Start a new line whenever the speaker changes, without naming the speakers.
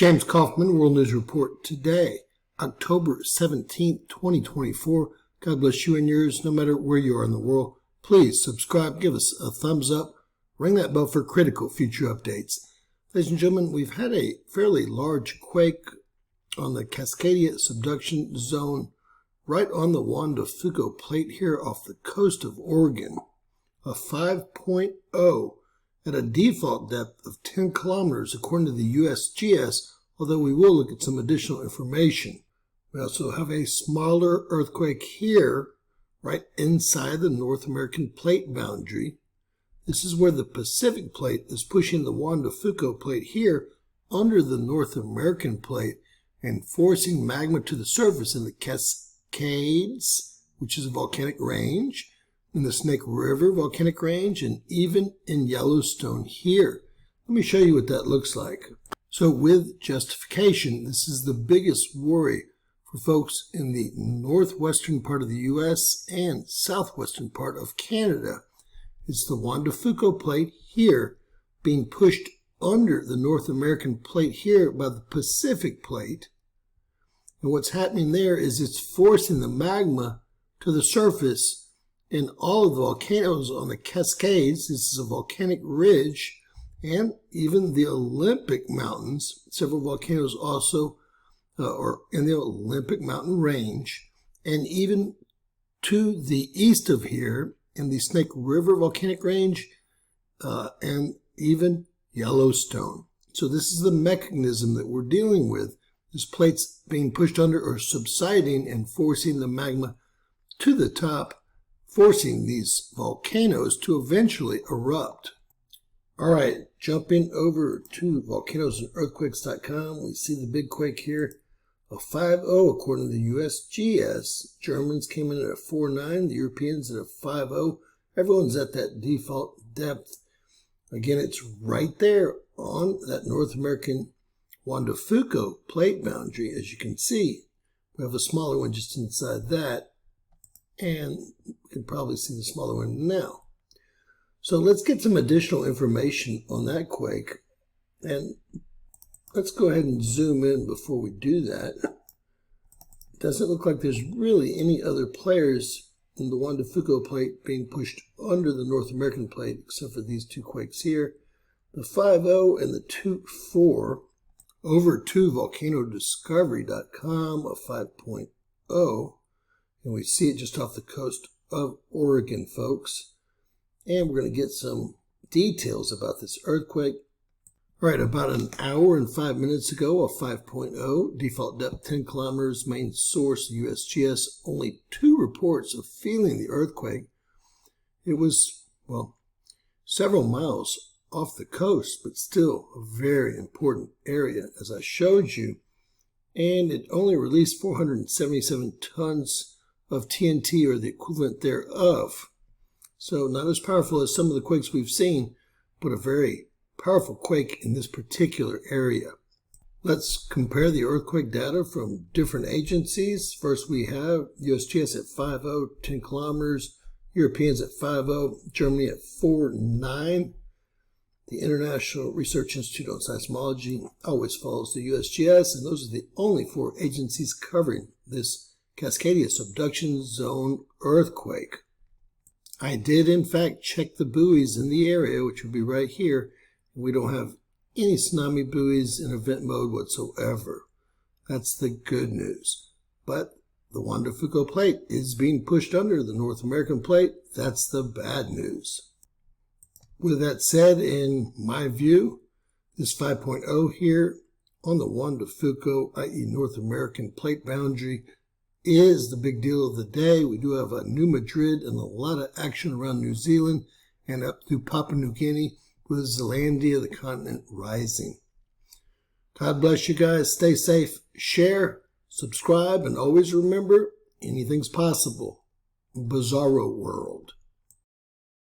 James Kaufman, World News Report today, October 17th, 2024. God bless you and yours, no matter where you are in the world. Please subscribe, give us a thumbs up, ring that bell for critical future updates. Ladies and gentlemen, we've had a fairly large quake on the Cascadia Subduction zone right on the Juan de Fuca plate here off the coast of Oregon. A 5.0 at a default depth of 10 kilometers according to the USGS, although we will look at some additional information. We also have a smaller earthquake here, right inside the North American plate boundary. This is where the Pacific plate is pushing the Juan de Fuca plate here under the North American plate and forcing magma to the surface in the Cascades, which is a volcanic range, in the Snake River volcanic range, and even in Yellowstone here. Let me show you what that looks like. So with justification, this is the biggest worry for folks in the northwestern part of the U.S. and southwestern part of Canada. It's the Juan de Fuca plate here being pushed under the North American plate here by the Pacific plate. And what's happening there is it's forcing the magma to the surface in all of the volcanoes on the Cascades. This is a volcanic ridge, and even the Olympic Mountains. Several volcanoes also are in the Olympic Mountain range, and even to the east of here in the Snake River volcanic range, and even Yellowstone. So this is the mechanism that we're dealing with. This plate's being pushed under or subsiding and forcing the magma to the top, forcing these volcanoes to eventually erupt. All right, jumping over to volcanoesandearthquakes.com, we see the big quake here, a 5.0 according to the USGS. Germans came in at a 4.9, the Europeans at a 5.0. Everyone's at that default depth. Again, it's right there on that North American Juan de Fuca plate boundary, as you can see. We have a smaller one just inside that, and you can probably see the smaller one now. So let's get some additional information on that quake, and let's go ahead and zoom in before we do that. It doesn't look like there's really any other players in the Juan de Fuca plate being pushed under the North American plate except for these two quakes here. The 5.0 and the 2.4 over to volcanodiscovery.com, a 5.0. And we see it just off the coast of Oregon, folks. And we're going to get some details about this earthquake. All right, about an hour and 5 minutes ago, a 5.0, default depth 10 kilometers, main source USGS, only 2 reports of feeling the earthquake. It was, well, several miles off the coast, but still a very important area, as I showed you. And it only released 477 tons of TNT, or the equivalent thereof. So not as powerful as some of the quakes we've seen, but a very powerful quake in this particular area. Let's compare the earthquake data from different agencies. First we have USGS at 5.0, 10 kilometers, Europeans at 5.0, Germany at 4.9. The International Research Institute on Seismology always follows the USGS, and those are the only 4 agencies covering this Cascadia Subduction Zone earthquake. I did, in fact, check the buoys in the area, which would be right here. We don't have any tsunami buoys in event mode whatsoever. That's the good news. But the Juan de Fuca plate is being pushed under the North American plate. That's the bad news. With that said, in my view, this 5.0 here on the Juan de Fuca, i.e. North American plate boundary, is the big deal of the day. We do have a New Madrid and a lot of action around New Zealand and up through Papua New Guinea, with Zealandia, the continent, rising. God bless you guys. Stay safe. Share, subscribe, and always remember, anything's possible. Bizarro world.